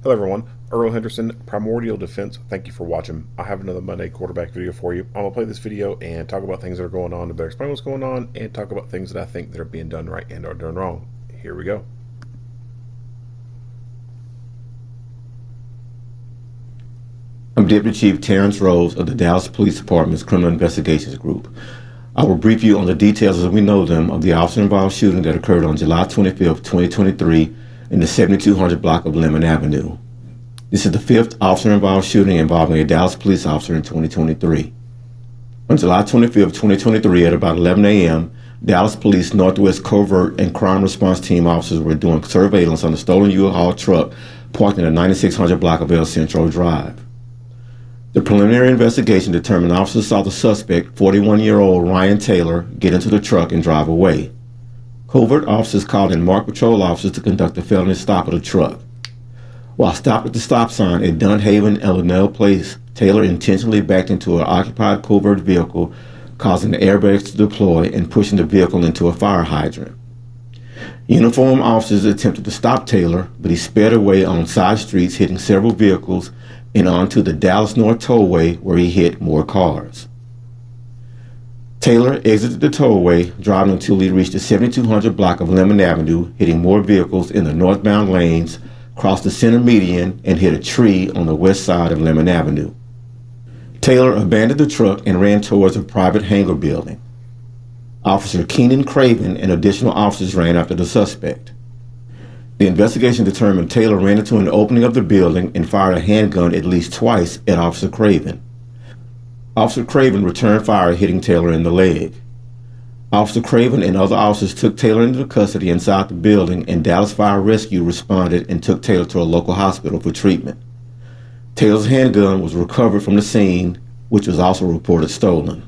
Hello everyone, Earl Henderson, Primordial Defense. Thank you for watching. I have another Monday quarterback video for you. I'm going to play this video and talk about things that are going on, to better explain what's going on, and talk about things that I think that are being done right and are done wrong. Here we go. I'm Deputy Chief Terrence Rose of the Dallas Police Department's Criminal Investigations Group. I will brief you on the details as we know them of the officer-involved shooting that occurred on July 25th, 2023 in the 7200 block of Lemon Avenue. This is the fifth officer-involved shooting involving a Dallas police officer in 2023. On July 25th, 2023 at about 11 a.m., Dallas Police Northwest Covert and Crime Response Team officers were doing surveillance on a stolen U-Haul truck parked in the 9600 block of El Centro Drive. The preliminary investigation determined officers saw the suspect, 41-year-old Ryan Taylor, get into the truck and drive away. Covert officers called in marked patrol officers to conduct a felony stop of the truck. While stopped at the stop sign at Dunhaven and Linnell Place, Taylor intentionally backed into an occupied covert vehicle, causing the airbags to deploy and pushing the vehicle into a fire hydrant. Uniformed officers attempted to stop Taylor, but he sped away on side streets, hitting several vehicles and onto the Dallas North Tollway, where he hit more cars. Taylor exited the tollway, driving until he reached the 7200 block of Lemon Avenue, hitting more vehicles in the northbound lanes, crossed the center median, and hit a tree on the west side of Lemon Avenue. Taylor abandoned the truck and ran towards a private hangar building. Officer Keenan Craven and additional officers ran after the suspect. The investigation determined Taylor ran into an opening of the building and fired a handgun at least twice at Officer Craven. Officer Craven returned fire, hitting Taylor in the leg. Officer Craven and other officers took Taylor into custody inside the building, and Dallas Fire Rescue responded and took Taylor to a local hospital for treatment. Taylor's handgun was recovered from the scene, which was also reported stolen.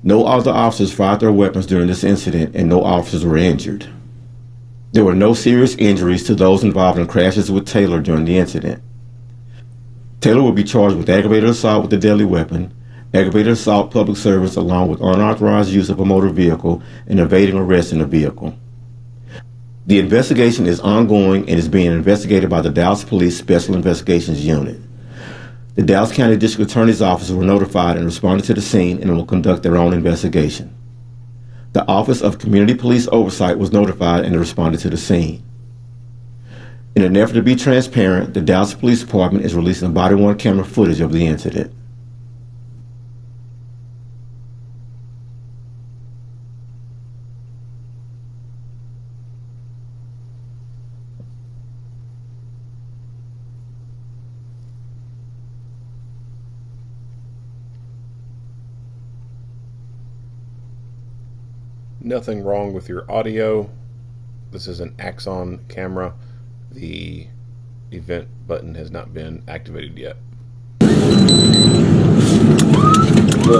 No other officers fired their weapons during this incident, and no officers were injured. There were no serious injuries to those involved in crashes with Taylor during the incident. Taylor will be charged with aggravated assault with a deadly weapon, aggravated assault public service along with unauthorized use of a motor vehicle, and evading arrest in a vehicle. The investigation is ongoing and is being investigated by the Dallas Police Special Investigations Unit. The Dallas County District Attorney's Office were notified and responded to the scene and will conduct their own investigation. The Office of Community Police Oversight was notified and responded to the scene. In an effort to be transparent, the Dallas Police Department is releasing body-worn camera footage of the incident. Nothing wrong with your audio. This is an Axon camera. The event button has not been activated yet. Well,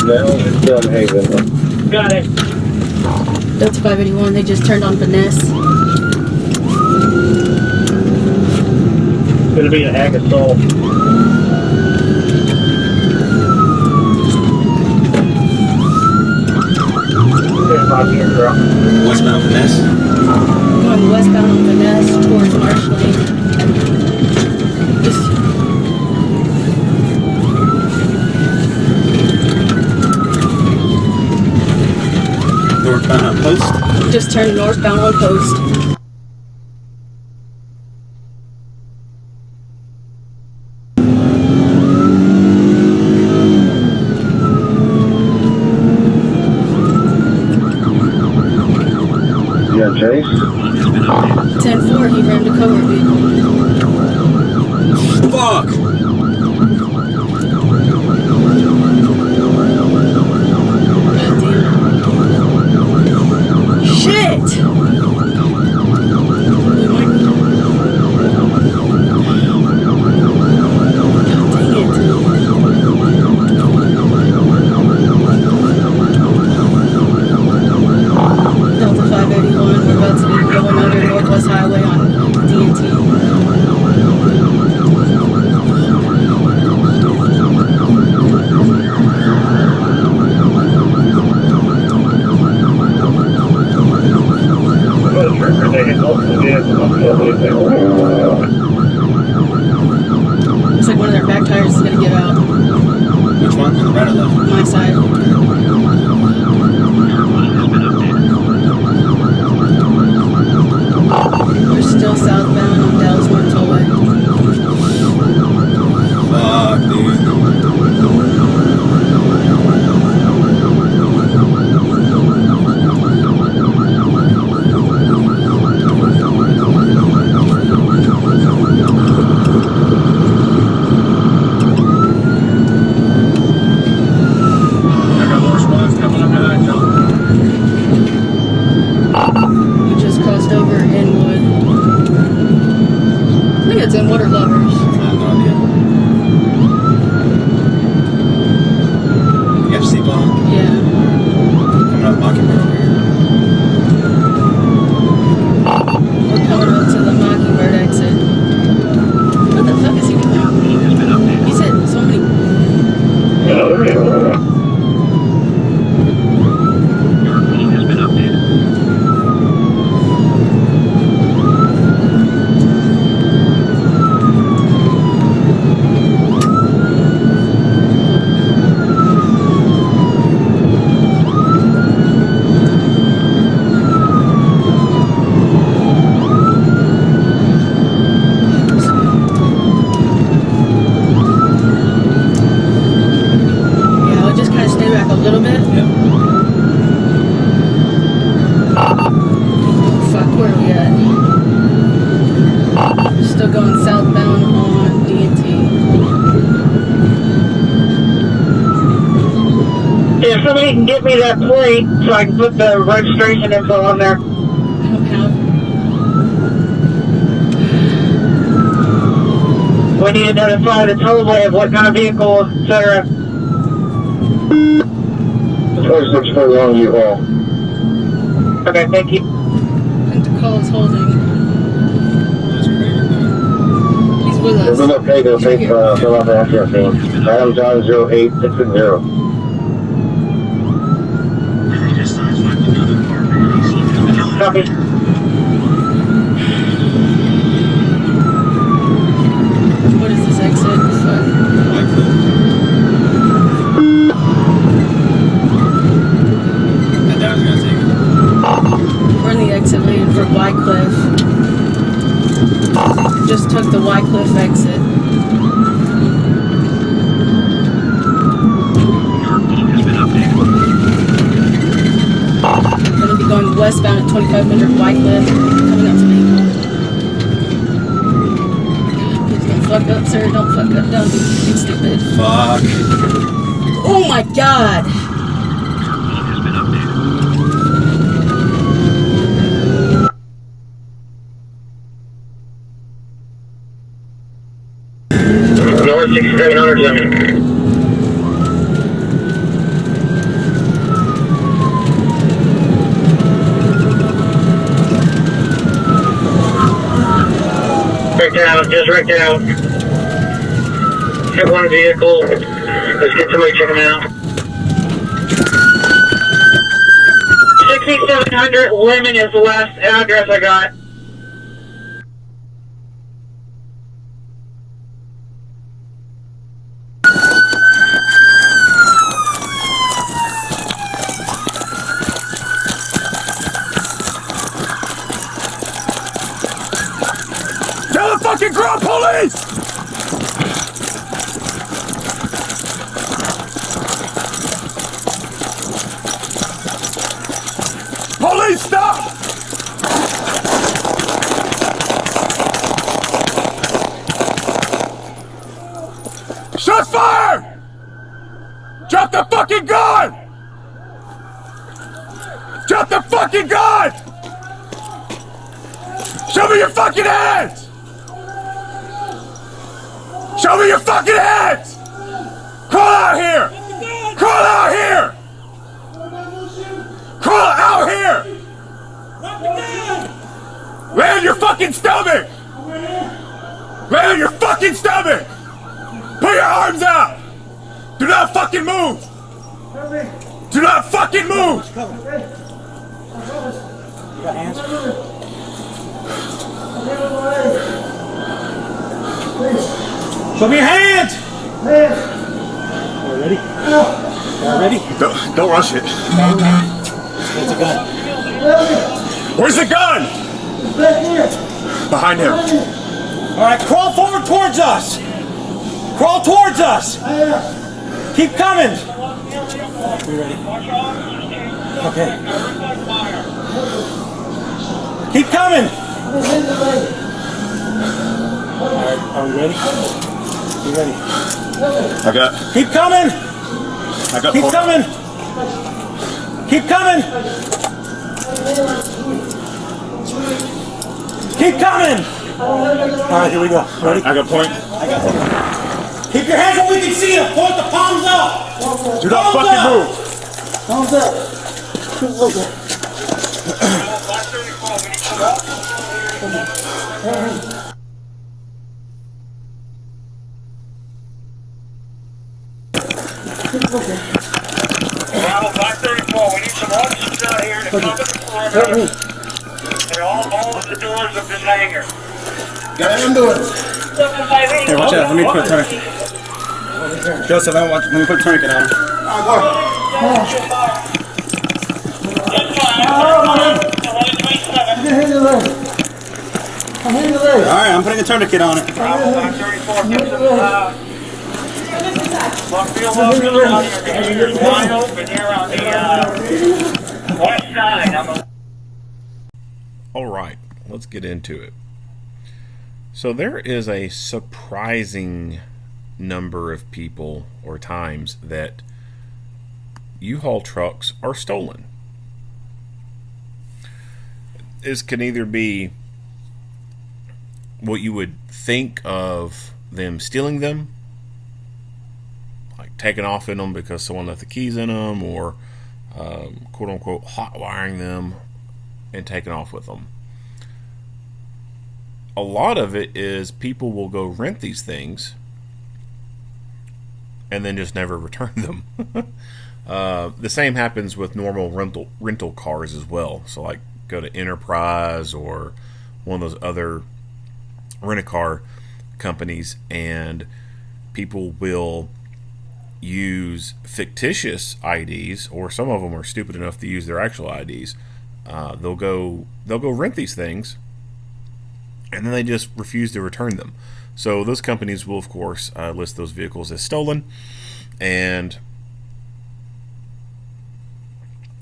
now it's Dunhaven. Got it. Delta 581, they just turned on finesse. It's gonna be a hack assault. Westbound finesse? Going westbound on finesse towards Marshall. Just Northbound on post? Just turned northbound on post. Yeah, Chase? 10-4, he rammed a cover vehicle. Fuck! Shit! Delta 581, we're about to be my side. We're still southbound on Dallas North Tollway. Fuck, dude. We just crossed over Inwood. I think it's Inwood or Lovers. I have no idea. You got your seatbelt on? Yeah. Coming up Mockingbird over here. We're coming up to the Mockingbird exit. What the fuck is he doing? He said so many. Yeah, I'll just kind of stay back a little bit. Yep. Oh, fuck, where are we at? Still going southbound on D&T. If somebody can get me that plate so I can put the registration info on there. I don't have. We need to notify the tollway of what kind of vehicle, etc. 26 for long U-Haul. Okay, thank you. And to call is holding. That's crazy, dude. He's with It's us. been okay to take fill out the access thing. Adam John 08660. Copy. What is this exit? Fuck. Like that was gonna take it. We're in the exit lane for Wycliffe. Just took the Wycliffe exit. Gonna be going westbound at 2500 Wycliffe. Coming up to me. Please don't fuck up, sir. Don't fuck up. Don't be stupid. Fuck. Oh my god! North 6700 zone. Wrecked out, just wrecked out. Hit one vehicle. Let's get somebody check him out. 6700 Lemon is the last address I got. Tell the fucking ground police! Police, stop! Shots fired! Drop the fucking gun! Drop the fucking gun! Show me your fucking hands! Show me your fucking hands! Crawl out here! Crawl out here! Crawl out here! Land on your fucking stomach! Land on your fucking stomach! Put your arms out! Do not fucking move! Do not fucking move! Show me your hands! Ready? Ready? Don't rush it. Where's the gun? Where's the gun? Behind him. All right, crawl forward towards us. Crawl towards us. Keep coming. You ready? Okay. Keep coming. All right, are we ready? You ready? Keep coming. Keep coming. Keep coming. Keep coming. All right, here we go. Ready? I got point. Keep your hands where we can see them. Point the palms up. Do not fucking move. Palms up. Bravo 534, we need some officers out here to cover the perimeter. And all of the doors of this hangar. Got him doing. Hey, watch out. Let me put a tourniquet. Joseph, let me put a tourniquet on him. Alright, I'm putting a tourniquet on it. Bravo 534, give us Buckfield officers out here. It's wide open here on the west side. All right, let's get into it. So there is a surprising number of people or times that U-Haul trucks are stolen. This can either be what you would think of them stealing them, like taking off in them because someone left the keys in them, or quote unquote hot wiring them and taking off with them. A lot of it is people will go rent these things and then just never return them. The same happens with normal rental cars as well. So like go to Enterprise or one of those other rent-a-car companies, and people will use fictitious IDs, or some of them are stupid enough to use their actual IDs. They'll go rent these things, and then they just refuse to return them. So those companies will, of course, list those vehicles as stolen, and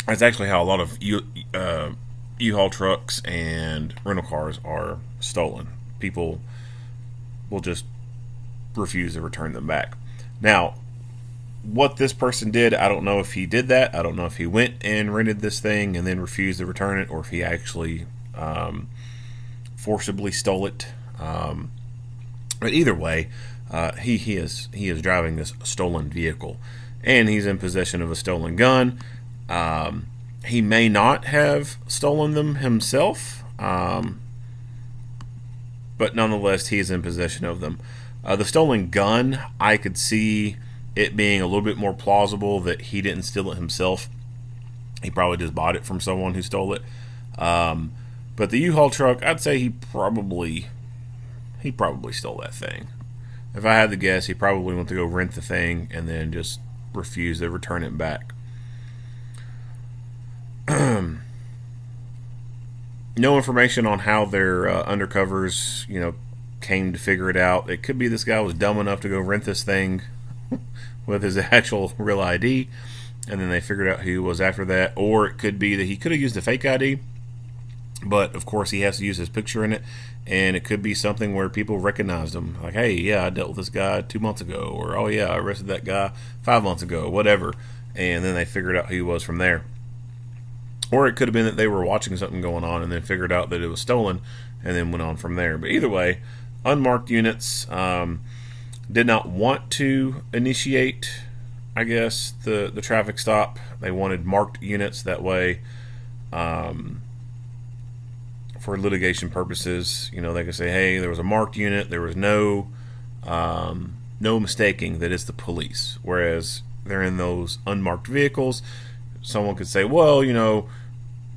that's actually how a lot of U-Haul trucks and rental cars are stolen. People will just refuse to return them back. Now, what this person did, I don't know if he did that. I don't know if he went and rented this thing and then refused to return it, or if he actually forcibly stole it. But either way, he is driving this stolen vehicle, and he's in possession of a stolen gun. He may not have stolen them himself, but nonetheless, he is in possession of them. The stolen gun, I could see it being a little bit more plausible that he didn't steal it himself. He probably just bought it from someone who stole it. But the U-Haul truck, I'd say he probably stole that thing. If I had to guess, he probably went to go rent the thing and then just refused to return it back. No information on how their undercovers, came to figure it out. It could be this guy was dumb enough to go rent this thing with his actual real ID, and then they figured out who he was after that. Or it could be that he could have used a fake ID, but of course he has to use his picture in it, and it could be something where people recognized him, like, hey, yeah, I dealt with this guy 2 months ago, or oh yeah, I arrested that guy 5 months ago, whatever, and then they figured out who he was from there. Or it could have been that they were watching something going on and then figured out that it was stolen and then went on from there. But either way, unmarked units did not want to initiate, I guess, the traffic stop. They wanted marked units, that way for litigation purposes, they could say, hey, there was a marked unit, there was no mistaking that it's the police. Whereas they're in those unmarked vehicles, someone could say, well,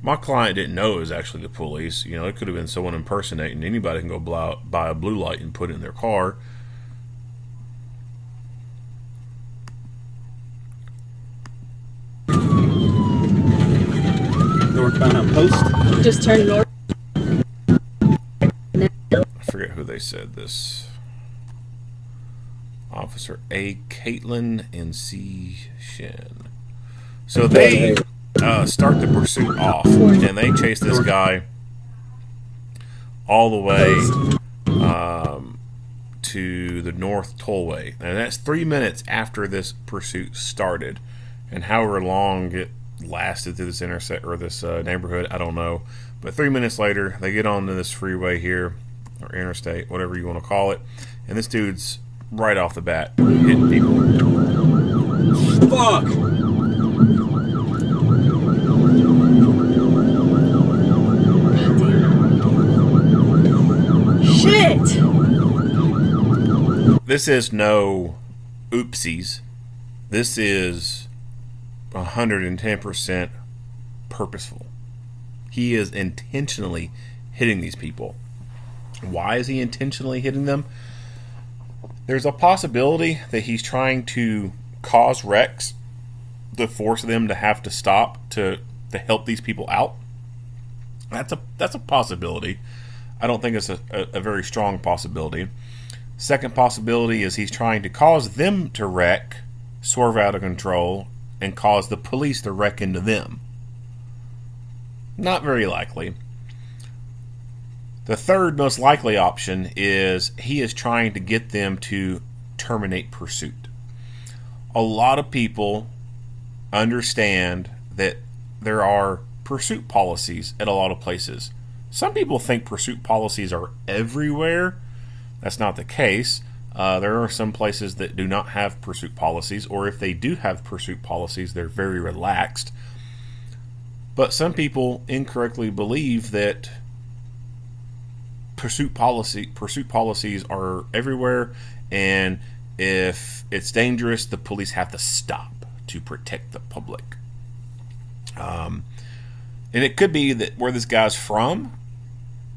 my client didn't know it was actually the police. It could have been someone impersonating. Anybody can go buy a blue light and put it in their car. northbound on Post. Just turn north. I forget who they said this. Officer A. Caitlin and C. Shin. So they start the pursuit off, and they chase this guy all the way to the North Tollway, and that's 3 minutes after this pursuit started, and however long it lasted through this neighborhood, I don't know. But 3 minutes later, they get onto this freeway here, or interstate, whatever you want to call it, and this dude's right off the bat hitting people. Fuck! Shit! This is no oopsies. This is 110% purposeful. He is intentionally hitting these people. Why is he intentionally hitting them? There's a possibility that he's trying to cause wrecks to force them to have to stop to help these people out. That's a possibility. I don't think it's a very strong possibility. Second possibility is he's trying to cause them to wreck, swerve out of control, and cause the police to wreck into them. Not very likely. The third most likely option is he is trying to get them to terminate pursuit. A lot of people understand that there are pursuit policies at a lot of places. Some people think pursuit policies are everywhere. That's not the case. There are some places that do not have pursuit policies, or if they do have pursuit policies, they're very relaxed. But some people incorrectly believe that pursuit policies are everywhere, and if it's dangerous, the police have to stop to protect the public. And it could be that where this guy's from,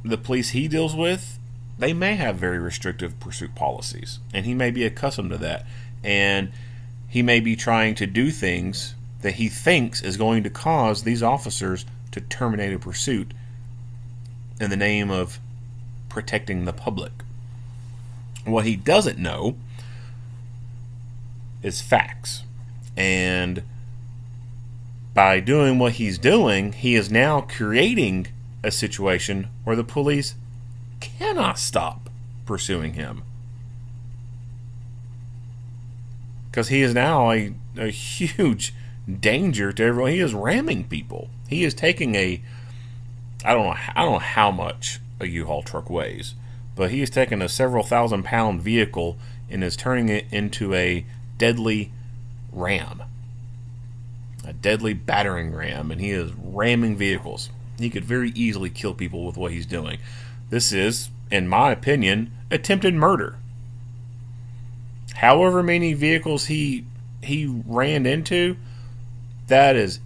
the police he deals with, they may have very restrictive pursuit policies, and he may be accustomed to that, and he may be trying to do things that he thinks is going to cause these officers to terminate a pursuit in the name of protecting the public. What he doesn't know is facts, and by doing what he's doing, he is now creating a situation where the police cannot stop pursuing him, because he is now a huge danger to everyone. He is ramming people. He is taking I don't know how much a U-Haul truck weighs, but he is taking a several thousand-pound vehicle and is turning it into a deadly ram, a deadly battering ram, and he is ramming vehicles. He could very easily kill people with what he's doing. This is, in my opinion, attempted murder. However many vehicles he ran into, that is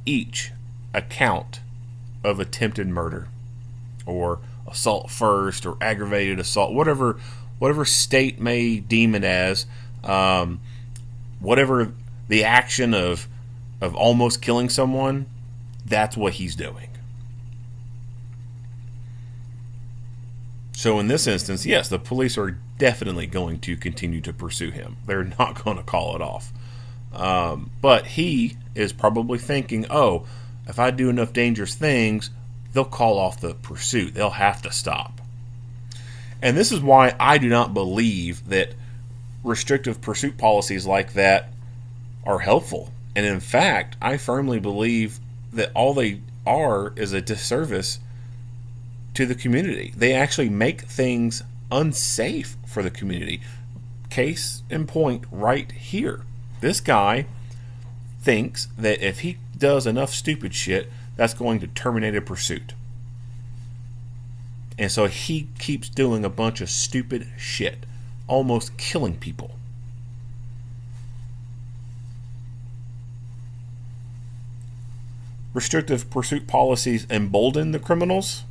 each a count of attempted murder, or assault first, or aggravated assault, whatever state may deem it as, whatever the action of almost killing someone, that's what he's doing. So in this instance, yes, the police are definitely going to continue to pursue him. They're not going to call it off. But he is probably thinking, oh, if I do enough dangerous things, they'll call off the pursuit. They'll have to stop. And this is why I do not believe that restrictive pursuit policies like that are helpful. And in fact, I firmly believe that all they are is a disservice to the community. They actually make things unsafe for the community. Case in point right here. This guy thinks that if he does enough stupid shit, that's going to terminate a pursuit. And so he keeps doing a bunch of stupid shit, almost killing people. Restrictive pursuit policies embolden the criminals,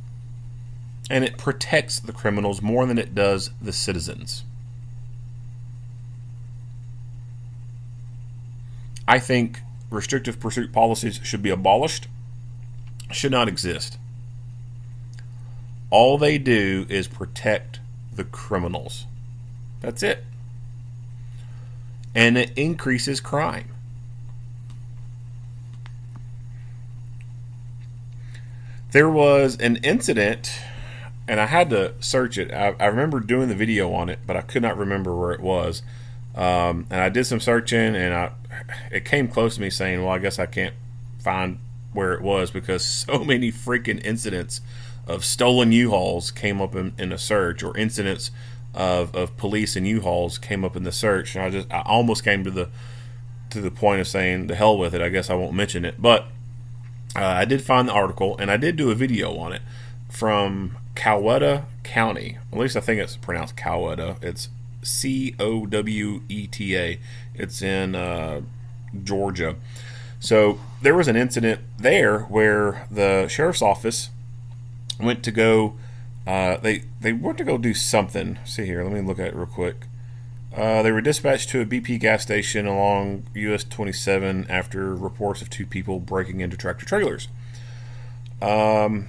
and it protects the criminals more than it does the citizens. I think restrictive pursuit policies should be abolished, should not exist. All they do is protect the criminals. That's it. And it increases crime. There was an incident, and I had to search it. I remember doing the video on it, but I could not remember where it was. And I did some searching, and it came close to me saying, well, I guess I can't find where it was because so many freaking incidents of stolen U-Hauls came up in a search, or incidents of police and U-Hauls came up in the search. And I almost came to the point of saying, the hell with it, I guess I won't mention it. But I did find the article, and I did do a video on it from Coweta County. At least I think it's pronounced Coweta. It's Coweta. It's in Georgia. So there was an incident there where the sheriff's office went to go. They went to go do something. See here, let me look at it real quick. They were dispatched to a BP gas station along US 27 after reports of 2 people breaking into tractor trailers. 2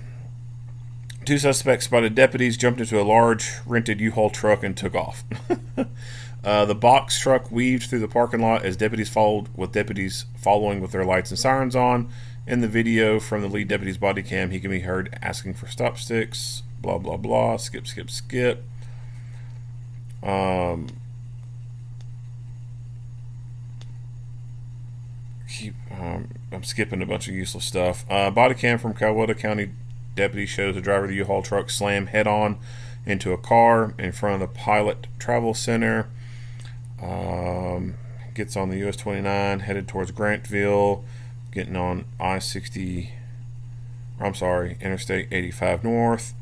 suspects spotted deputies, jumped into a large rented U-Haul truck, and took off. The box truck weaved through the parking lot as deputies following with their lights and sirens on. In the video from the lead deputy's body cam, he can be heard asking for stop sticks, blah, blah, blah, skip, skip, skip. I'm skipping a bunch of useless stuff. Body cam from Coweta County deputy shows the driver of the U-Haul truck slam head-on into a car in front of the Pilot Travel Center. Gets on the US 29, headed towards Grantville, getting on Interstate 85 North.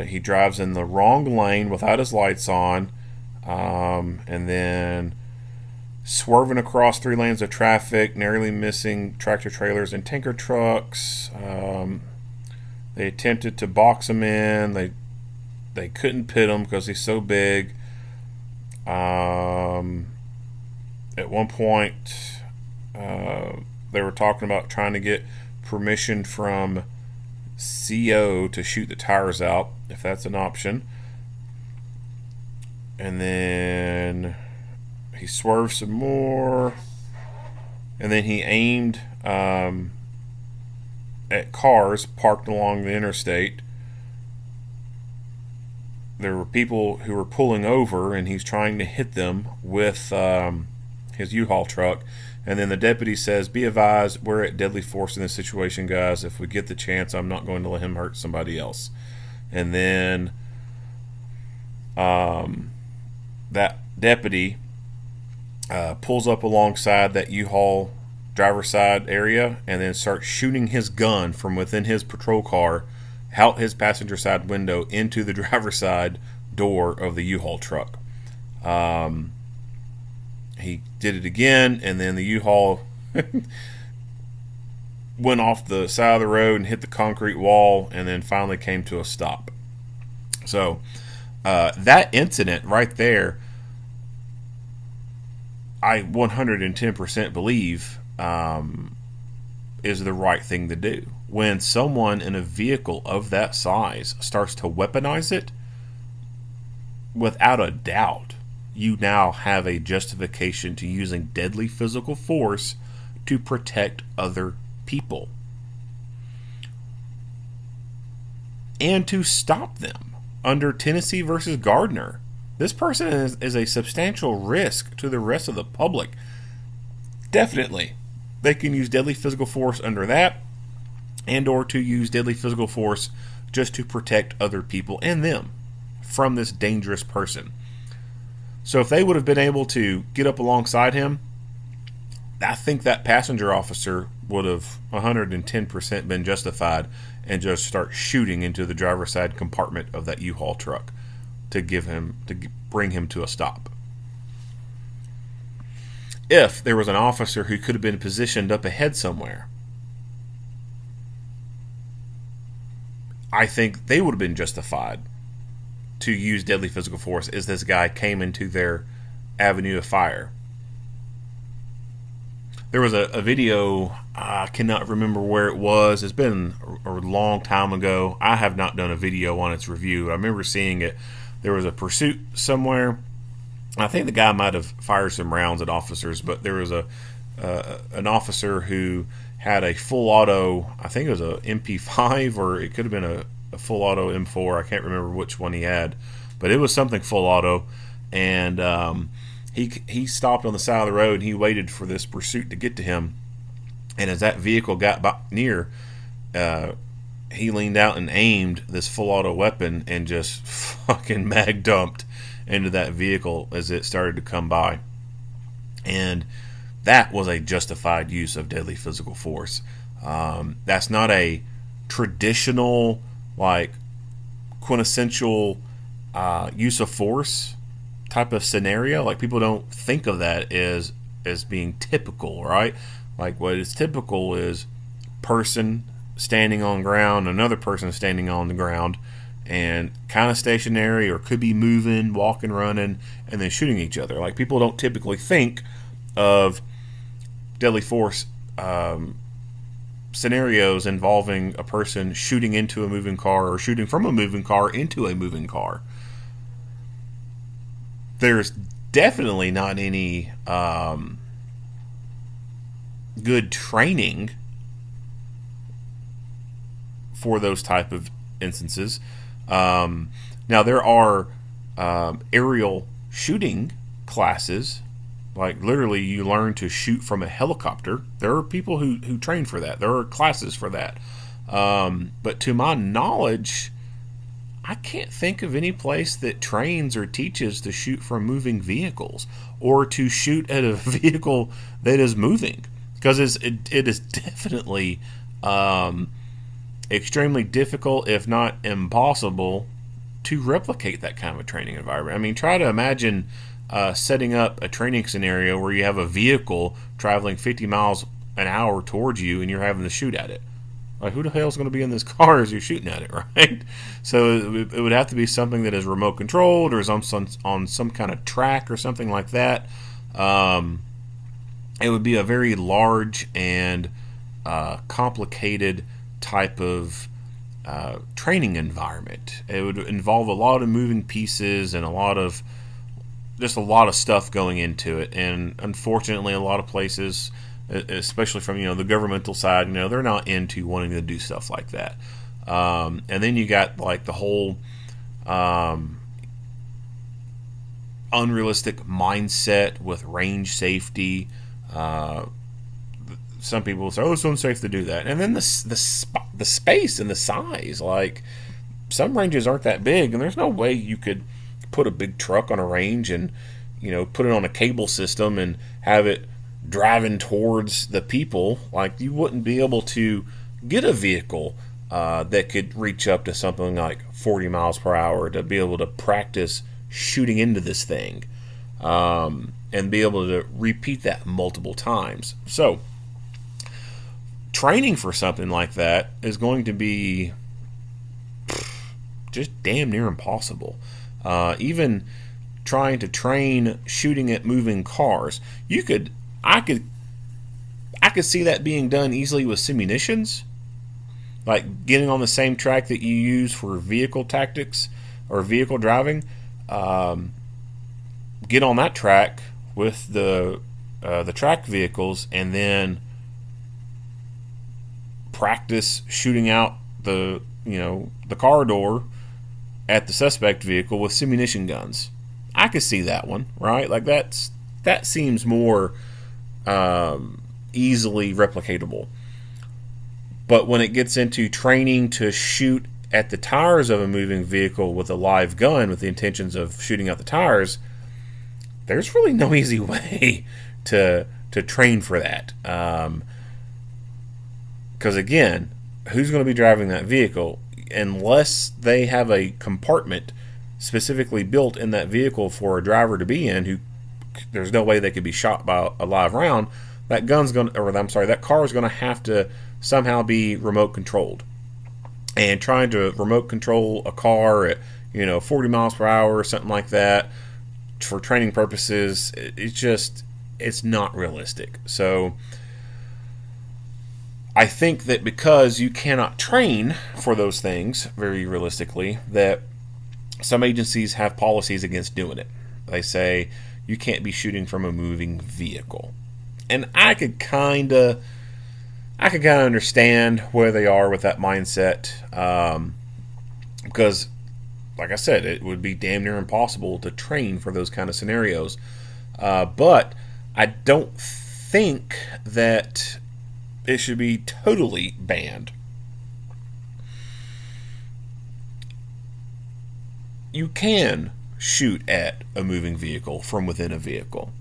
He drives in the wrong lane without his lights on, and then swerving across 3 lanes of traffic, narrowly missing tractor trailers and tanker trucks. They attempted to box him in. They couldn't pit him because he's so big. At one point, they were talking about trying to get permission from CO to shoot the tires out, if that's an option. And then he swerved some more, and then he aimed at cars parked along the interstate. There were people who were pulling over, and he's trying to hit them with his U-Haul truck. And then the deputy says, "Be advised, we're at deadly force in this situation, guys. If we get the chance, I'm not going to let him hurt somebody else." And then that deputy pulls up alongside that U-Haul driver's side area and then starts shooting his gun from within his patrol car out his passenger side window into the driver's side door of the U-Haul truck. He did it again, and then the U-Haul went off the side of the road and hit the concrete wall, and then finally came to a stop. So that incident right there, I 110% believe is the right thing to do. When someone in a vehicle of that size starts to weaponize it, without a doubt, you now have a justification to using deadly physical force to protect other people and to stop them. Under Tennessee versus Gardner, this person is a substantial risk to the rest of the public. Definitely, they can use deadly physical force under that, and or to use deadly physical force just to protect other people and them from this dangerous person. So if they would have been able to get up alongside him, I think that passenger officer would have 110% been justified and just start shooting into the driver's side compartment of that U-Haul truck to bring him to a stop. If there was an officer who could have been positioned up ahead somewhere, I think they would have been justified to use deadly physical force as this guy came into their avenue of fire. There was a video I cannot remember where it was. It's been a long time ago. I have not done a video on its review. I remember seeing it. There was a pursuit somewhere. I think the guy might have fired some rounds at officers, but there was an officer who had a full auto. I think it was a MP5, or it could have been a full auto M4. I can't remember which one he had, but it was something full auto. And he stopped on the side of the road and he waited for this pursuit to get to him. And as that vehicle got near, he leaned out and aimed this full auto weapon and just fucking mag dumped into that vehicle as it started to come by. And that was a justified use of deadly physical force. That's not a traditional, like, quintessential use of force type of scenario. Like, people don't think of that as being typical, right? Like, what is typical is person standing on ground, another person standing on the ground, and kind of stationary, or could be moving, walking, running, and then shooting each other. Like, people don't typically think of deadly force scenarios involving a person shooting into a moving car or shooting from a moving car into a moving car. There's definitely not any good training for those type of instances. Now, there are aerial shooting classes. Like, literally, you learn to shoot from a helicopter. There are people who train for that. There are classes for that. But to my knowledge, I can't think of any place that trains or teaches to shoot from moving vehicles, or to shoot at a vehicle that is moving. Because it is definitely extremely difficult, if not impossible, to replicate that kind of a training environment. I mean, try to imagine setting up a training scenario where you have a vehicle traveling 50 miles an hour towards you and you're having to shoot at it. Like, who the hell is going to be in this car as you're shooting at it, right? So it would have to be something that is remote controlled, or is on some kind of track or something like that. It would be a very large and complicated type of training environment. It would involve a lot of moving pieces and a lot of stuff going into it. And unfortunately, a lot of places, especially from the governmental side, they're not into wanting to do stuff like that. And then you got like the whole unrealistic mindset with range safety. Some people say, "Oh, it's unsafe to do that," and then the space and the size. Like, some ranges aren't that big, and there's no way you could put a big truck on a range and put it on a cable system and have it driving towards the people. Like, you wouldn't be able to get a vehicle that could reach up to something like 40 miles per hour to be able to practice shooting into this thing, and be able to repeat that multiple times. So training for something like that is going to be just damn near impossible. Even trying to train shooting at moving cars, I could see that being done easily with simunitions, like getting on the same track that you use for vehicle tactics or vehicle driving. Get on that track with the track vehicles, and then practice shooting out the car door at the suspect vehicle with simunition guns. I could see that one, right? Like, that seems more easily replicatable. But when it gets into training to shoot at the tires of a moving vehicle with a live gun with the intentions of shooting out the tires, there's really no easy way to train for that. Because again, who's going to be driving that vehicle? Unless they have a compartment specifically built in that vehicle for a driver to be in, there's no way they could be shot by a live round. That car is going to have to somehow be remote controlled. And trying to remote control a car at 40 miles per hour or something like that for training purposes, it's not realistic. So I think that because you cannot train for those things, very realistically, that some agencies have policies against doing it. They say you can't be shooting from a moving vehicle. And I could kind of understand where they are with that mindset, because, like I said, it would be damn near impossible to train for those kind of scenarios. But I don't think that it should be totally banned. You can shoot at a moving vehicle from within a vehicle.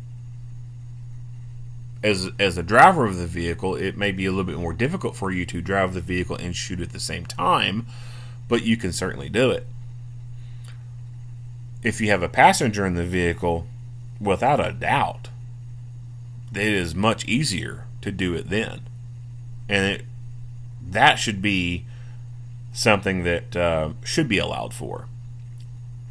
As a driver of the vehicle, it may be a little bit more difficult for you to drive the vehicle and shoot at the same time, but you can certainly do it. If you have a passenger in the vehicle, without a doubt, it is much easier to do it then. And that should be something that should be allowed for,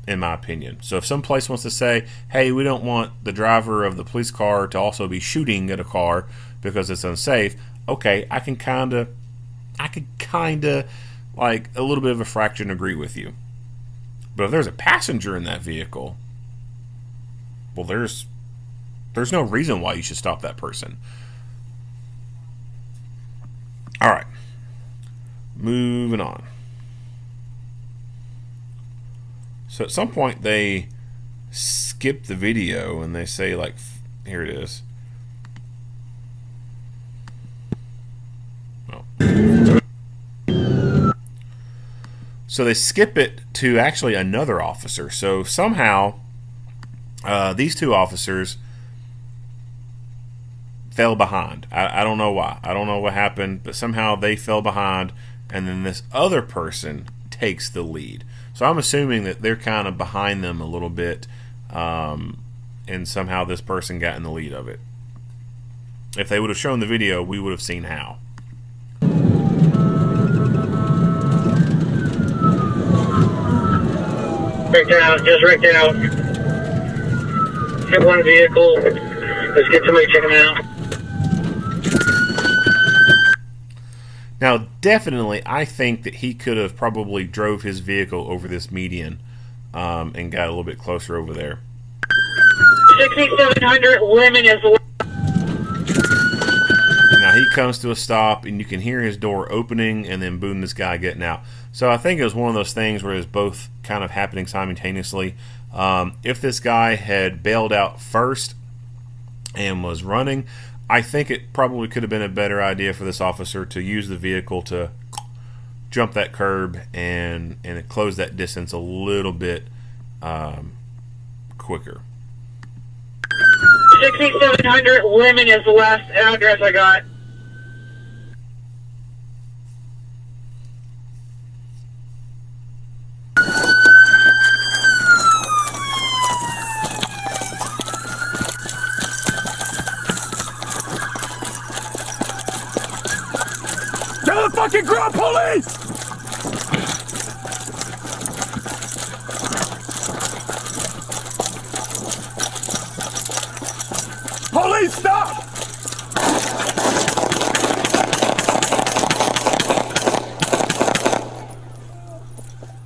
in my opinion. So if some place wants to say, hey, we don't want the driver of the police car to also be shooting at a car because it's unsafe, okay, I could kind of, like, a little bit of a fraction agree with you. But if there's a passenger in that vehicle, well, there's no reason why you should stop that person. All right, moving on. So at some point they skip the video and they say, like, here it is. Oh. So they skip it to actually another officer. So somehow these two officers fell behind. I don't know why. I don't know what happened, but somehow they fell behind, and then this other person takes the lead. So I'm assuming that they're kind of behind them a little bit, and somehow this person got in the lead of it. If they would have shown the video, we would have seen how. Ricked out, just ricked out. Hit one vehicle. Let's get somebody to check him out. Now, definitely, I think that he could have probably drove his vehicle over this median and got a little bit closer over there. 6700 Lemon is the. Now, he comes to a stop, and you can hear his door opening, and then boom, this guy getting out. So I think it was one of those things where it was both kind of happening simultaneously. If this guy had bailed out first and was running, I think it probably could have been a better idea for this officer to use the vehicle to jump that curb and close that distance a little bit quicker. 6700 Lemon is the last address I got. To the fucking ground, police! Police, stop!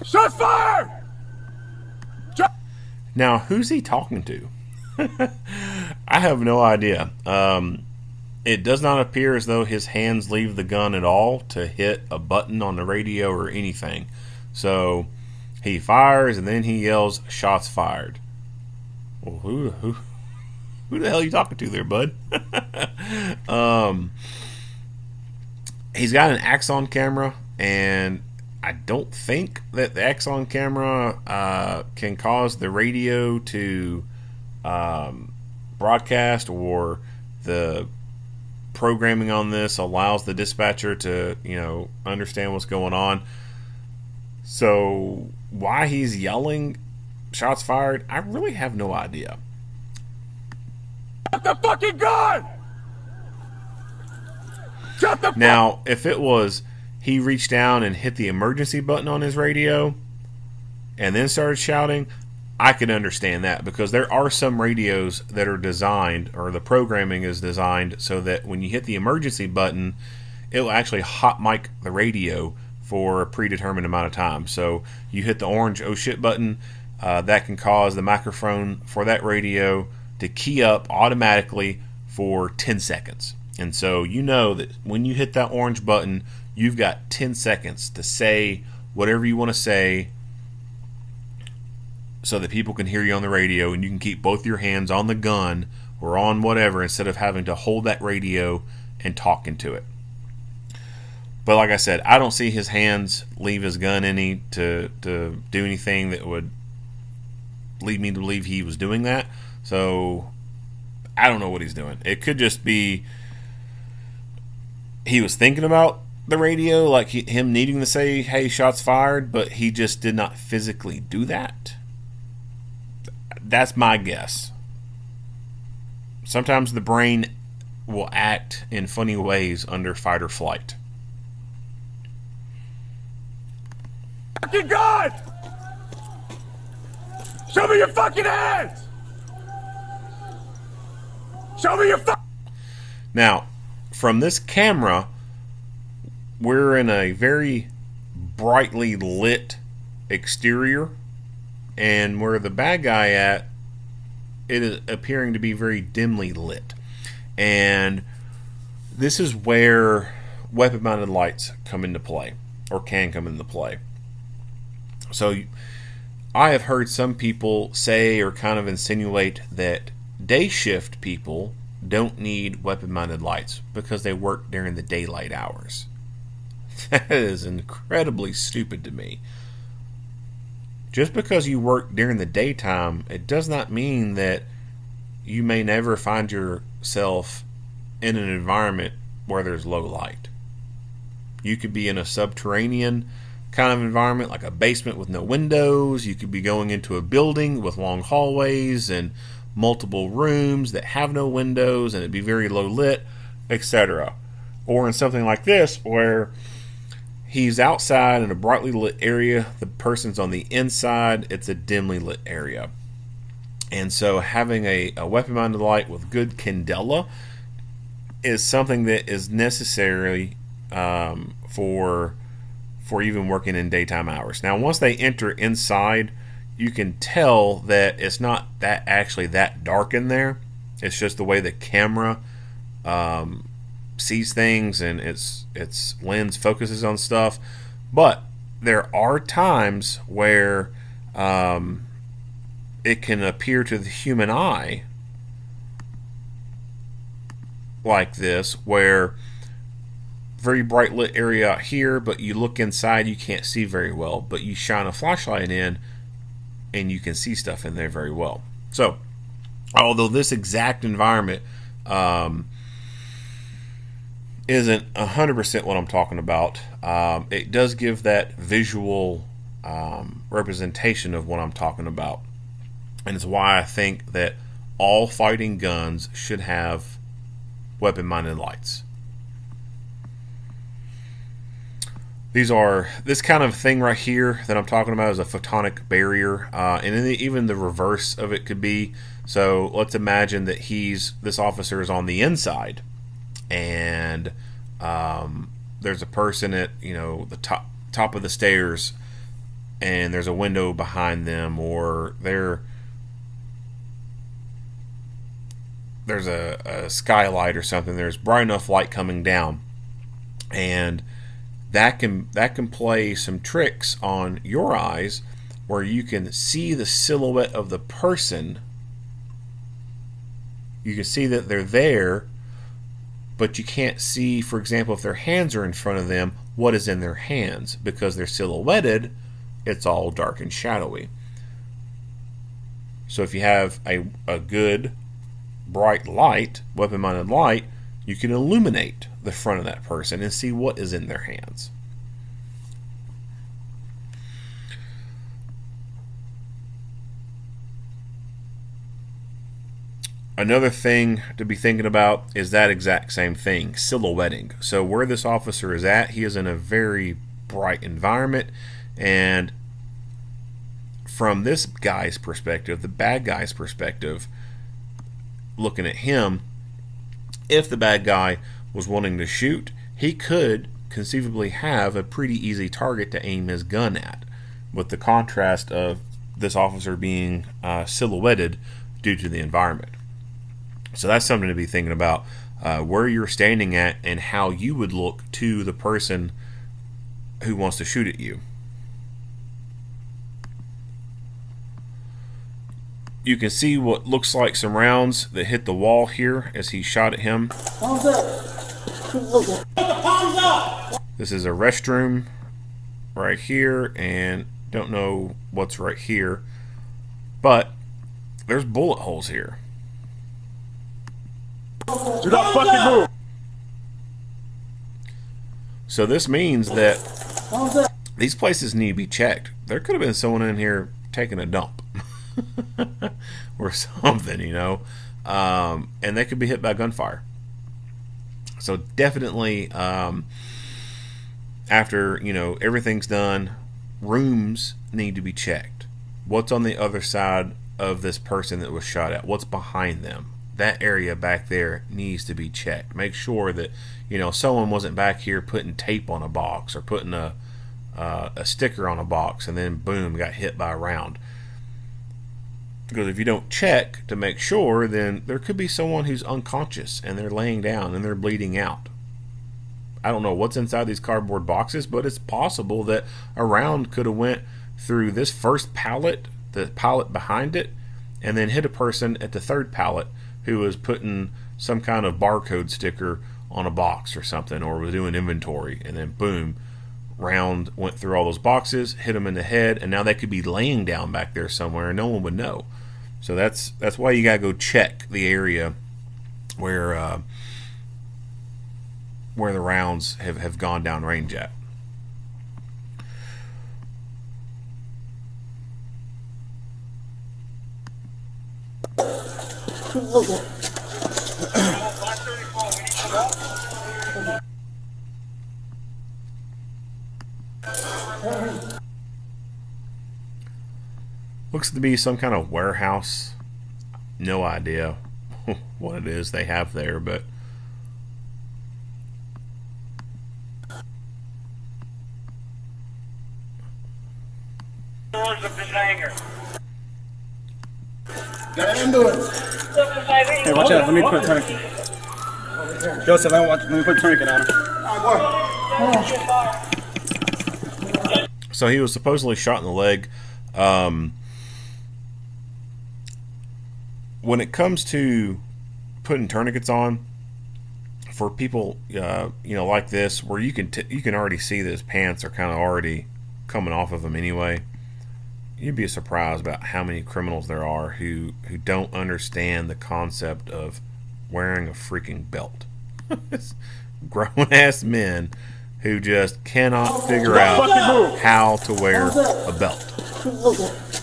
Shot fire! Now, who's he talking to? I have no idea. It does not appear as though his hands leave the gun at all to hit a button on the radio or anything. So he fires and then he yells, "Shots fired." Well, who the hell are you talking to there, bud? He's got an Axon camera, and I don't think that the Axon camera can cause the radio to broadcast, or the programming on this allows the dispatcher to, understand what's going on. So why he's yelling "shots fired," I really have no idea. Shut the fucking gun! Shut the Now, if it was he reached down and hit the emergency button on his radio and then started shouting, I can understand that, because there are some radios that are designed, or the programming is designed, so that when you hit the emergency button, it will actually hot mic the radio for a predetermined amount of time. So you hit the orange oh shit button, that can cause the microphone for that radio to key up automatically for 10 seconds. And so you know that when you hit that orange button, you've got 10 seconds to say whatever you want to say so that people can hear you on the radio, and you can keep both your hands on the gun or on whatever instead of having to hold that radio and talk into it. But like I said, I don't see his hands leave his gun any to do anything that would lead me to believe he was doing that. So I don't know what he's doing. It could just be he was thinking about the radio, like him needing to say, hey, shots fired, but he just did not physically do that. That's my guess. Sometimes the brain will act in funny ways under fight or flight. Fucking gun! Show me your fucking hands! Show me your Now, from this camera, we're in a very brightly lit exterior, and where the bad guy at, it is appearing to be very dimly lit. And this is where weapon-mounted lights come into play, or can come into play. So I have heard some people say or kind of insinuate that day shift people don't need weapon-mounted lights because they work during the daylight hours. That is incredibly stupid to me. Just because you work during the daytime, it does not mean that you may never find yourself in an environment where there's low light. You could be in a subterranean kind of environment, like a basement with no windows. You could be going into a building with long hallways and multiple rooms that have no windows, and it'd be very low lit, etc. Or in something like this where he's outside in a brightly lit area, the person's on the inside, it's a dimly lit area. And so having a weapon-mounted light with good candela is something that is necessary for even working in daytime hours. Now, once they enter inside, you can tell that it's not that actually that dark in there. It's just the way the camera sees things and its lens focuses on stuff. But there are times where it can appear to the human eye like this, where very bright lit area out here, but you look inside, you can't see very well, but you shine a flashlight in and you can see stuff in there very well. So although this exact environment isn't 100% what I'm talking about, it does give that visual representation of what I'm talking about, and it's why I think that all fighting guns should have weapon-mounted lights. This kind of thing right here that I'm talking about is a photonic barrier, and even the reverse of it could be. So let's imagine that this officer is on the inside, and there's a person at the top of the stairs, and there's a window behind them, or there's a skylight or something. There's bright enough light coming down, and that can play some tricks on your eyes, where you can see the silhouette of the person. You can see that they're there, but you can't see, for example, if their hands are in front of them, what is in their hands, because they're silhouetted. It's all dark and shadowy. So if you have a good bright light, weapon-mounted light, you can illuminate the front of that person and see what is in their hands. Another thing to be thinking about is that exact same thing, silhouetting. So where this officer is at, he is in a very bright environment, and from this guy's perspective, the bad guy's perspective, looking at him, if the bad guy was wanting to shoot, he could conceivably have a pretty easy target to aim his gun at, with the contrast of this officer being silhouetted due to the environment. So that's something to be thinking about, where you're standing at and how you would look to the person who wants to shoot at you. You can see what looks like some rounds that hit the wall here as he shot at him. This is a restroom right here, and don't know what's right here, but there's bullet holes here. Do not fucking move! So this means that these places need to be checked. There could have been someone in here taking a dump or something, you know, and they could be hit by gunfire. So definitely, after, you know, everything's done, rooms need to be checked. What's on the other side of this person that was shot at? What's behind them? That area back there needs to be checked. Make sure that, you know, someone wasn't back here putting tape on a box or putting a sticker on a box and then boom, got hit by a round. Because if you don't check to make sure, then there could be someone who's unconscious and they're laying down and they're bleeding out. I don't know what's inside these cardboard boxes, but it's possible that a round could have went through this first pallet, the pallet behind it, and then hit a person at the third pallet who was putting some kind of barcode sticker on a box or something, or was doing inventory, and then boom, round went through all those boxes, hit them in the head, and now they could be laying down back there somewhere and no one would know. So that's why you gotta go check the area where the rounds have gone down range at. Looks to be some kind of warehouse. No idea what it is they have there, but Doors of this hangar. Hey, watch out. Let me put a tourniquet. Joseph, let me put a tourniquet on him. so he was supposedly shot in the leg. When it comes to putting tourniquets on for people, you know, like this, where you can already see that his pants are kind of already coming off of him anyway, you'd be surprised about how many criminals there are who don't understand the concept of wearing a freaking belt. Grown-ass men who just cannot figure out how to wear a belt.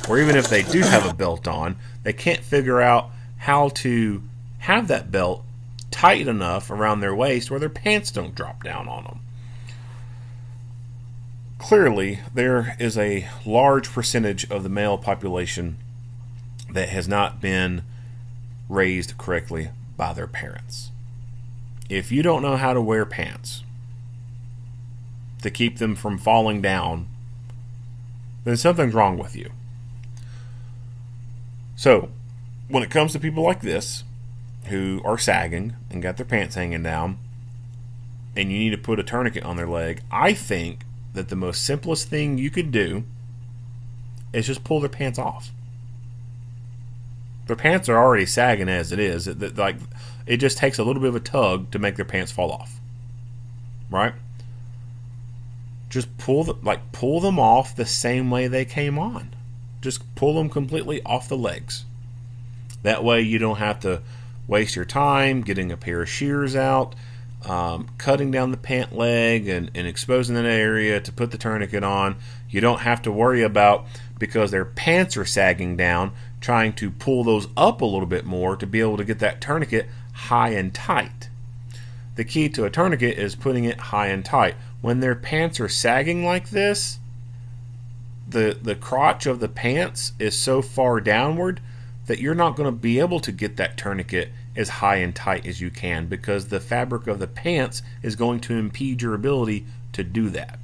Or even if they do have a belt on, they can't figure out how to have that belt tight enough around their waist where their pants don't drop down on them. Clearly, there is a large percentage of the male population that has not been raised correctly by their parents. If you don't know how to wear pants to keep them from falling down, then something's wrong with you. So, when it comes to people like this, who are sagging and got their pants hanging down, and you need to put a tourniquet on their leg, I think that the most simplest thing you could do is just pull their pants off. Their pants are already sagging as it is. It just takes a little bit of a tug to make their pants fall off. Right? Just pull them off the same way they came on. Just pull them completely off the legs. That way you don't have to waste your time getting a pair of shears out, cutting down the pant leg and exposing that area to put the tourniquet on. You don't have to worry about, because their pants are sagging down, trying to pull those up a little bit more to be able to get that tourniquet high and tight. The key to a tourniquet is putting it high and tight. When their pants are sagging like this, the crotch of the pants is so far downward that you're not going to be able to get that tourniquet as high and tight as you can, because the fabric of the pants is going to impede your ability to do that.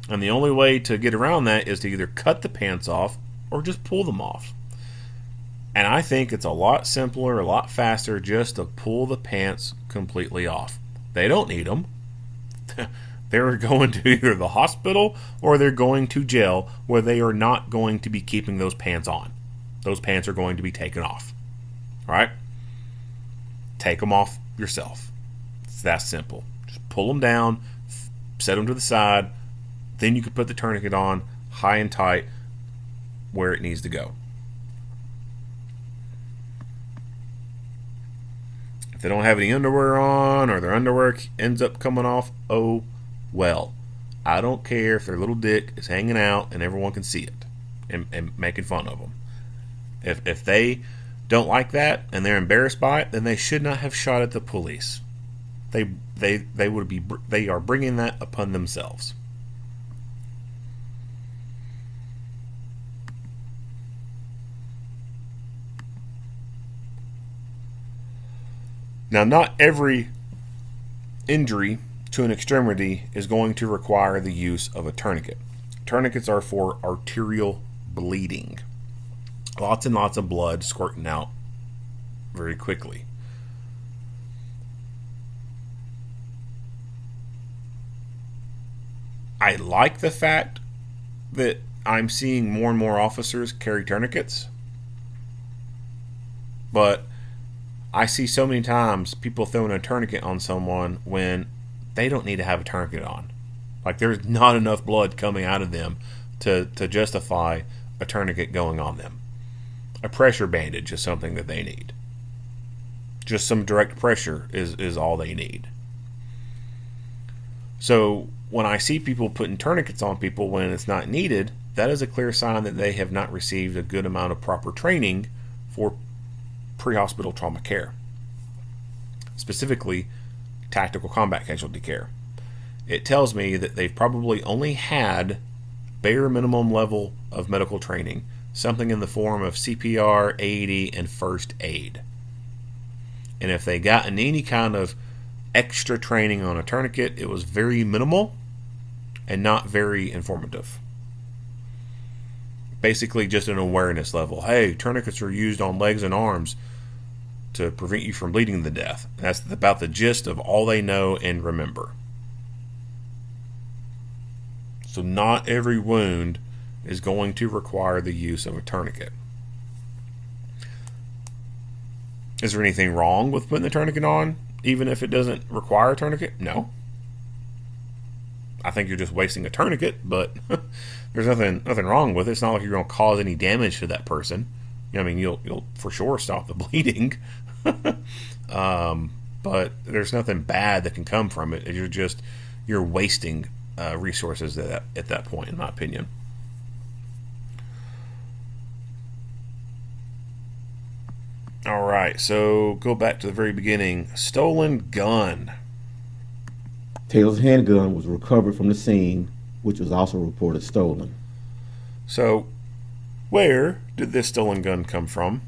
And the only way to get around that is to either cut the pants off or just pull them off. And I think it's a lot simpler, a lot faster just to pull the pants completely off. They don't need them. They're going to either the hospital or they're going to jail, where they are not going to be keeping those pants on. Those pants are going to be taken off. All right? Take them off yourself. It's that simple. Just pull them down, set them to the side, then you can put the tourniquet on high and tight where it needs to go. If they don't have any underwear on, or their underwear ends up coming off, oh well. I don't care if their little dick is hanging out and everyone can see it and making fun of them. If they don't like that and they're embarrassed by it, then they should not have shot at the police. They are bringing that upon themselves. Now, not every injury to an extremity is going to require the use of a tourniquet. Tourniquets are for arterial bleeding. Lots and lots of blood squirting out very quickly. I like the fact that I'm seeing more and more officers carry tourniquets, but I see so many times people throwing a tourniquet on someone when they don't need to have a tourniquet on. Like, there's not enough blood coming out of them to justify a tourniquet going on them. A pressure bandage is something that they need. Just some direct pressure is all they need. So when I see people putting tourniquets on people when it's not needed, that is a clear sign that they have not received a good amount of proper training for pre-hospital trauma care, specifically tactical combat casualty care. It tells me that they've probably only had bare minimum level of medical training, something in the form of CPR, AED, and first aid. And if they gotten any kind of extra training on a tourniquet, it was very minimal and not very informative. Basically just an awareness level. Hey, tourniquets are used on legs and arms to prevent you from bleeding to death. That's about the gist of all they know and remember. So not every wound is going to require the use of a tourniquet. Is there anything wrong with putting the tourniquet on, even if it doesn't require a tourniquet? No. I think you're just wasting a tourniquet, but there's nothing wrong with it. It's not like you're going to cause any damage to that person. I mean, you'll for sure stop the bleeding, but there's nothing bad that can come from it. You're wasting resources at that point, in my opinion. All right, so go back to the very beginning. Stolen gun. Taylor's handgun was recovered from the scene, which was also reported stolen. So, where did this stolen gun come from?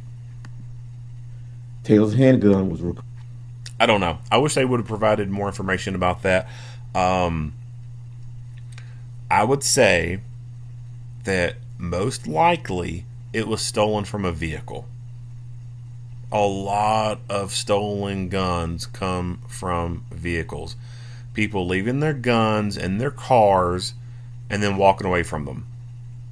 Taylor's handgun was I don't know. I wish they would have provided more information about that. I would say that most likely it was stolen from a vehicle. A lot of stolen guns come from vehicles. People leaving their guns in their cars and then walking away from them.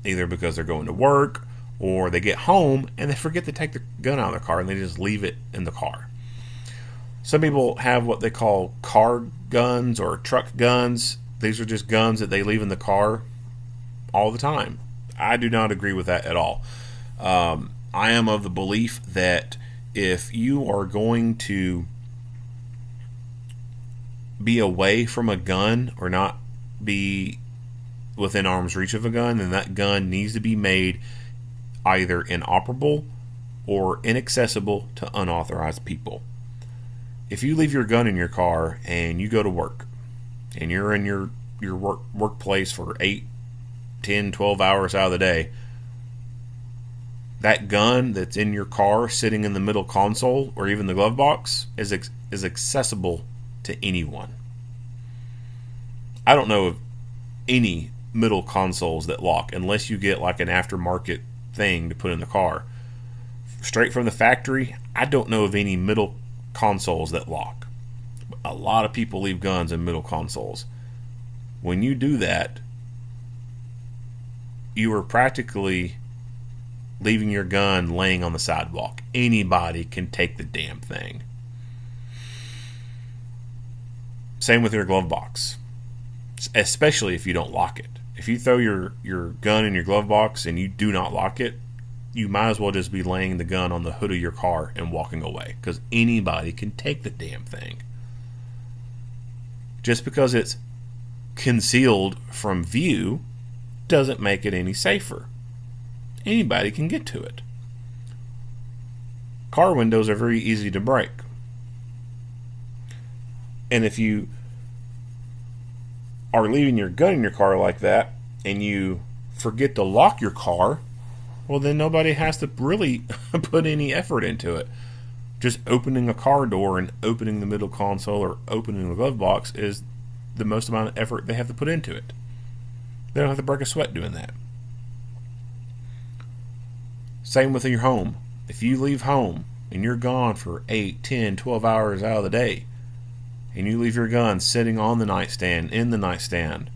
Either because they're going to work, or they get home and they forget to take the gun out of their car and they just leave it in the car. Some people have what they call car guns or truck guns. These are just guns that they leave in the car all the time. I do not agree with that at all. I am of the belief that if you are going to be away from a gun or not be within arm's reach of a gun, then that gun needs to be made either inoperable or inaccessible to unauthorized people. If you leave your gun in your car and you go to work and you're in your workplace for 8, 10, 12 hours out of the day, that gun that's in your car sitting in the middle console or even the glove box is accessible to anyone. I don't know of any middle consoles that lock unless you get like an aftermarket thing to put in the car. Straight from the factory, I don't know of any middle consoles that lock. A lot of people leave guns in middle consoles. When you do that, you are practically leaving your gun laying on the sidewalk. Anybody can take the damn thing. Same with your glove box, especially if you don't lock it. If you throw your gun in your glove box and you do not lock it, you might as well just be laying the gun on the hood of your car and walking away, because anybody can take the damn thing. Just because it's concealed from view doesn't make it any safer. Anybody can get to it. Car windows are very easy to break. And if you are leaving your gun in your car like that and you forget to lock your car, well, then nobody has to really put any effort into it. Just opening a car door and opening the middle console or opening the glove box is the most amount of effort they have to put into it. They don't have to break a sweat doing that. Same with your home. If you leave home and you're gone for 8, 10, 12 hours out of the day, and you leave your gun sitting on the nightstand, in the nightstand,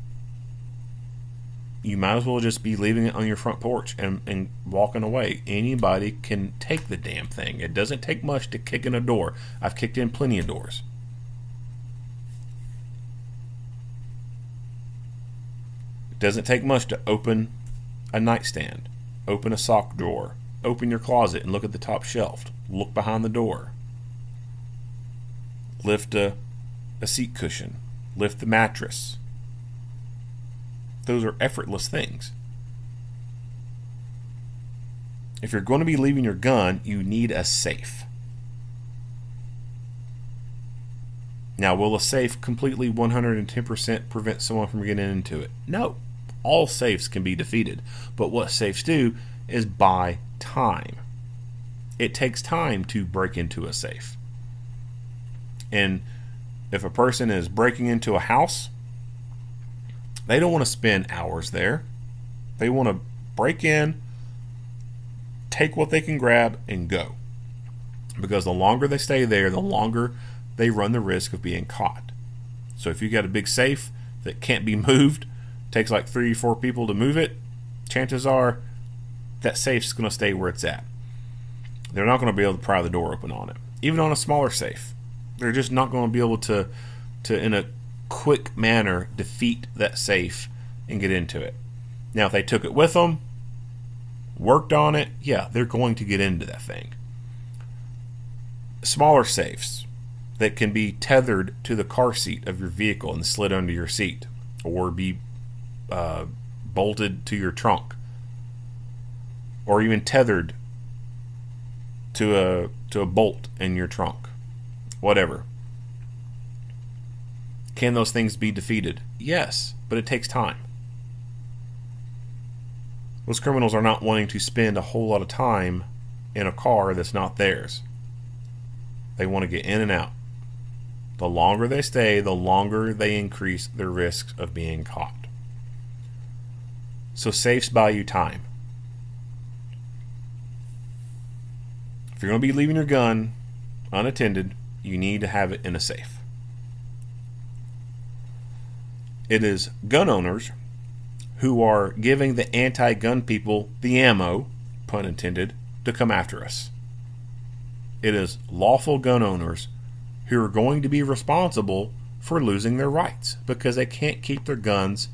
you might as well just be leaving it on your front porch and walking away. Anybody can take the damn thing. It doesn't take much to kick in a door. I've kicked in plenty of doors. It doesn't take much to open a nightstand, open a sock drawer, open your closet and look at the top shelf, look behind the door, lift a seat cushion, lift the mattress. Those are effortless things. If you're going to be leaving your gun, you need a safe. Now, will a safe completely 110% prevent someone from getting into it? No. All safes can be defeated. But what safes do is buy time. It takes time to break into a safe. And if a person is breaking into a house, they don't want to spend hours there. They want to break in, take what they can grab, and go. Because the longer they stay there, the longer they run the risk of being caught. So if you got a big safe that can't be moved, takes like 3 or 4 people to move it, chances are that safe's going to stay where it's at. They're not going to be able to pry the door open on it. Even on a smaller safe, they're just not going to be able to in a quick manner defeat that safe and get into it. Now, if they took it with them, worked on it, yeah, they're going to get into that thing. Smaller safes that can be tethered to the car seat of your vehicle and slid under your seat, or be bolted to your trunk, or even tethered to a bolt in your trunk, whatever. Can those things be defeated? Yes, but it takes time. Those criminals are not wanting to spend a whole lot of time in a car that's not theirs. They want to get in and out. The longer they stay, the longer they increase their risks of being caught. So safes buy you time. If you're going to be leaving your gun unattended, you need to have it in a safe. It is gun owners who are giving the anti-gun people the ammo, pun intended, to come after us. It is lawful gun owners who are going to be responsible for losing their rights because they can't keep their guns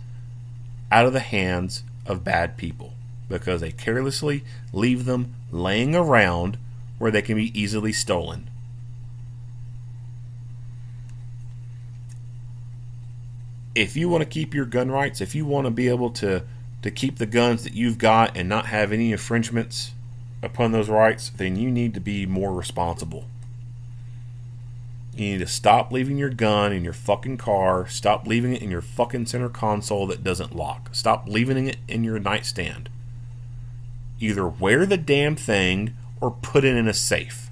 out of the hands of bad people because they carelessly leave them laying around where they can be easily stolen. If you want to keep your gun rights, if you want to be able to keep the guns that you've got and not have any infringements upon those rights, then you need to be more responsible. You need to stop leaving your gun in your fucking car. Stop leaving it in your fucking center console that doesn't lock. Stop leaving it in your nightstand. Either wear the damn thing or put it in a safe.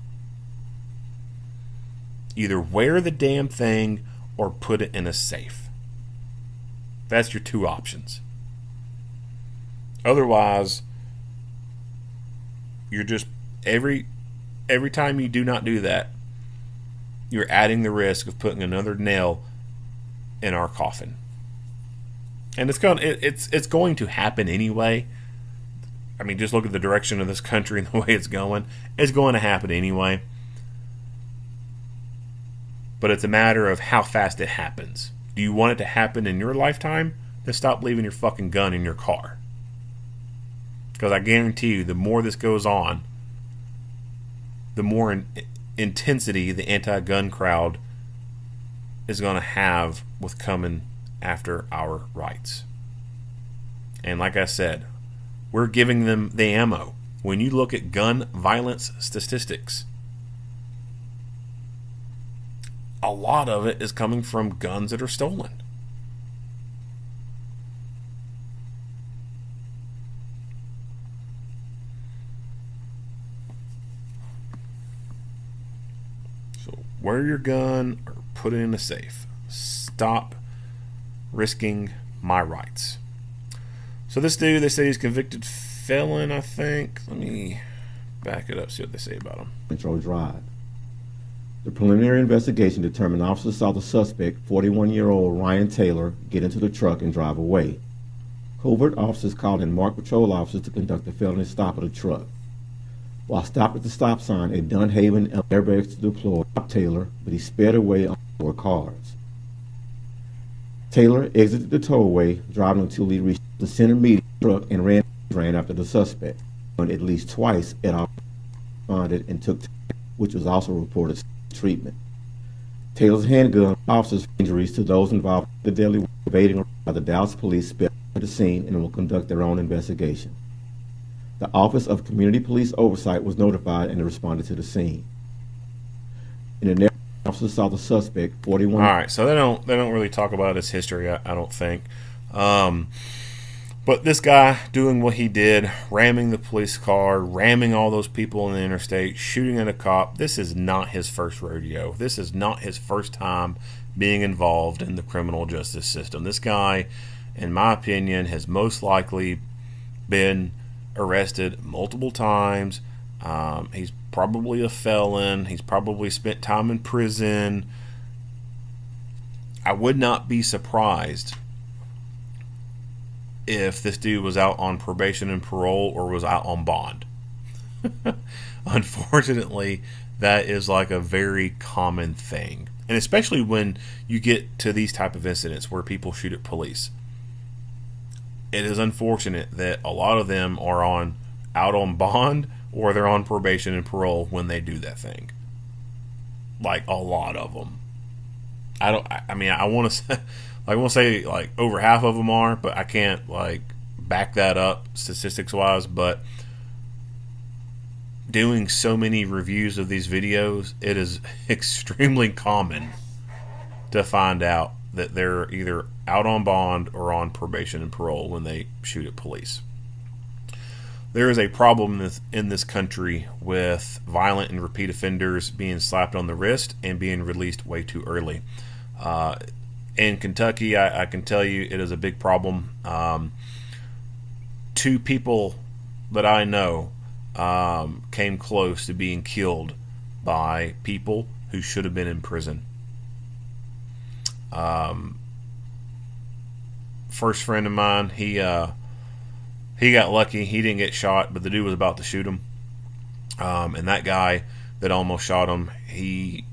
Either wear the damn thing or put it in a safe. That's your two options. Otherwise, you're just every time you do not do that, you're adding the risk of putting another nail in our coffin. And it's going to happen anyway. I mean, just look at the direction of this country and the way it's going. It's going to happen anyway. But it's a matter of how fast it happens. Do you want it to happen in your lifetime? Then stop leaving your fucking gun in your car. Because I guarantee you, the more this goes on, the more intensity the anti-gun crowd is going to have with coming after our rights. And like I said, we're giving them the ammo. When you look at gun violence statistics, a lot of it is coming from guns that are stolen. So wear your gun or put it in a safe. Stop risking my rights. So this dude, they say he's convicted felon, I think. Let me back it up, see what they say about him. Control Drive. The preliminary investigation determined officers saw the suspect, 41-year-old Ryan Taylor, get into the truck and drive away. Covert officers called in marked patrol officers to conduct a felony stop of the truck. While stopped at the stop sign, a Dunhaven airbags to deploy stopped Taylor, but he sped away on 4 cars. Taylor exited the tollway, driving until he reached the center median truck and ran after the suspect. At least twice, it responded and took, which was also reported treatment. Taylor's handgun officers injuries to those involved in the deadly evading by the Dallas police sped to the scene and will conduct their own investigation. The Office of Community Police Oversight was notified and responded to the scene. In the next, officers saw the suspect, 41. All right, so they don't really talk about his history, I don't think. But this guy doing what he did, ramming the police car, ramming all those people in the interstate, shooting at a cop, this is not his first rodeo. This is not his first time being involved in the criminal justice system. This guy, in my opinion, has most likely been arrested multiple times. He's probably a felon. He's probably spent time in prison. I would not be surprised if this dude was out on probation and parole or was out on bond. Unfortunately, that is like a very common thing. And especially when you get to these type of incidents where people shoot at police. It is unfortunate that a lot of them are out on bond or they're on probation and parole when they do that thing. Like a lot of them. I want to say like over half of them are, but I can't like back that up statistics wise. But doing so many reviews of these videos, it is extremely common to find out that they're either out on bond or on probation and parole when they shoot at police. There is a problem in this country with violent and repeat offenders being slapped on the wrist and being released way too early. In Kentucky, I can tell you it is a big problem. 2 people that I know came close to being killed by people who should have been in prison. First friend of mine, he got lucky. He didn't get shot, but the dude was about to shoot him. And that guy that almost shot him, he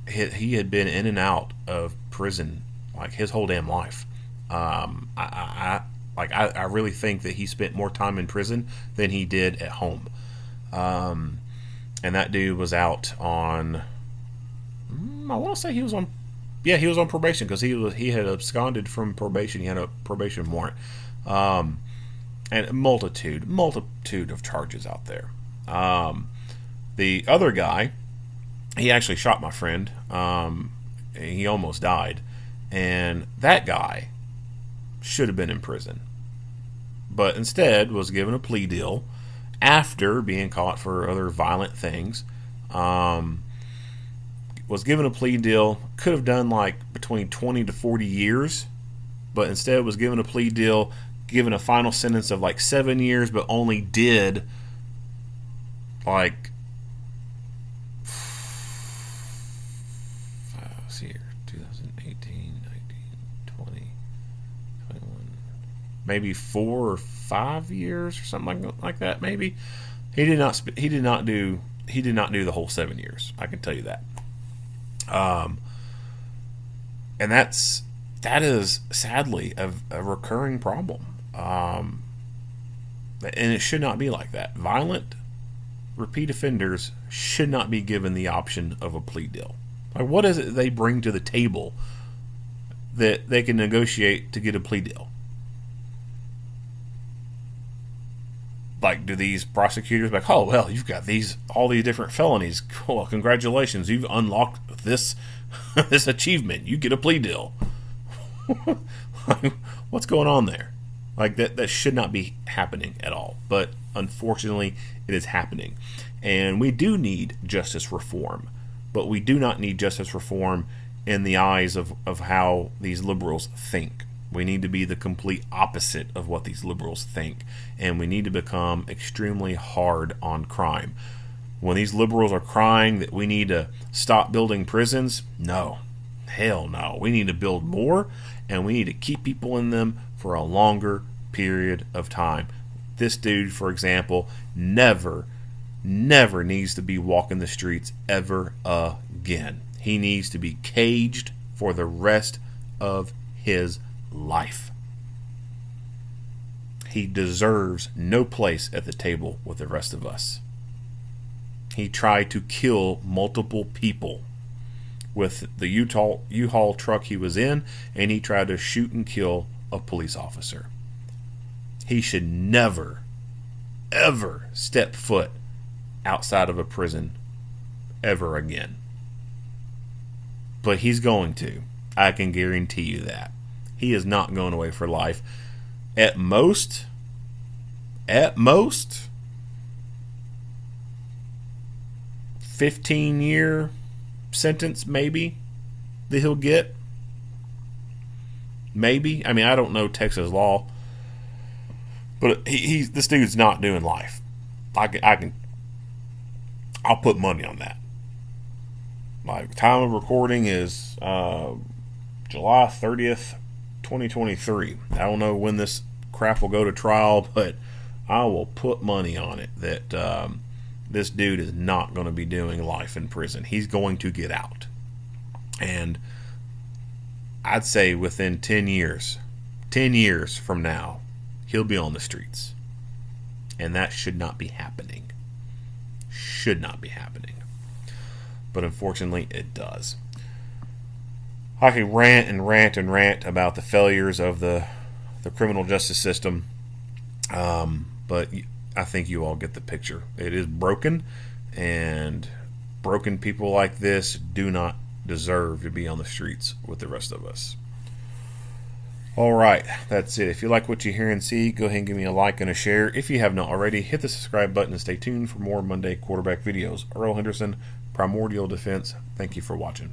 had been in and out of prison like his whole damn life. I really think that he spent more time in prison than he did at home. And that dude was out on, I want to say he was on probation because he had absconded from probation. He had a probation warrant. And a multitude of charges out there. The other guy, he actually shot my friend. He almost died. And that guy should have been in prison. But instead was given a plea deal after being caught for other violent things. Was given a plea deal, could have done like between 20 to 40 years, but instead was given a plea deal, given a final sentence of like 7 years, but only did like, let's see here, 2018, 19, 20, 21, maybe 4 or 5 years or something like that. Maybe he did not do the whole 7 years. I can tell you that. And that is sadly a recurring problem. And it should not be like that. Violent repeat offenders should not be given the option of a plea deal. Like, what is it they bring to the table that they can negotiate to get a plea deal? Like, do these prosecutors like, oh well, you've got all these different felonies. Well, congratulations, you've unlocked this this achievement. You get a plea deal. What's going on there? Like, that should not be happening at all. But unfortunately, it is happening. And we do need justice reform. But we do not need justice reform in the eyes of how these liberals think. We need to be the complete opposite of what these liberals think. And we need to become extremely hard on crime. When these liberals are crying that we need to stop building prisons, no. Hell no. We need to build more, and we need to keep people in them for a longer period of time. This dude, for example, never needs to be walking the streets ever again. He needs to be caged for the rest of his life. He deserves no place at the table with the rest of us. He tried to kill multiple people with the U-Haul truck he was in, and he tried to shoot and kill a police officer. He should never, ever step foot outside of a prison ever again. But he's going to. I can guarantee you that. He is not going away for life. At most, 15-year sentence maybe that he'll get. Maybe. I mean, I don't know Texas law, but this dude's not doing life. I'll put money on that. Like, time of recording is July 30th, 2023. I don't know when this crap will go to trial, but I will put money on it that this dude is not going to be doing life in prison. He's going to get out. And I'd say within 10 years from now, he'll be on the streets. And that should not be happening. Should not be happening. But unfortunately, it does. I could rant about the failures of the criminal justice system, but I think you all get the picture. It is broken, and broken people like this do not deserve to be on the streets with the rest of us. All right, that's it. If you like what you hear and see, go ahead and give me a like and a share. If you have not already, hit the subscribe button and stay tuned for more Monday quarterback videos. Earl Henderson, Primordial Defense. Thank you for watching.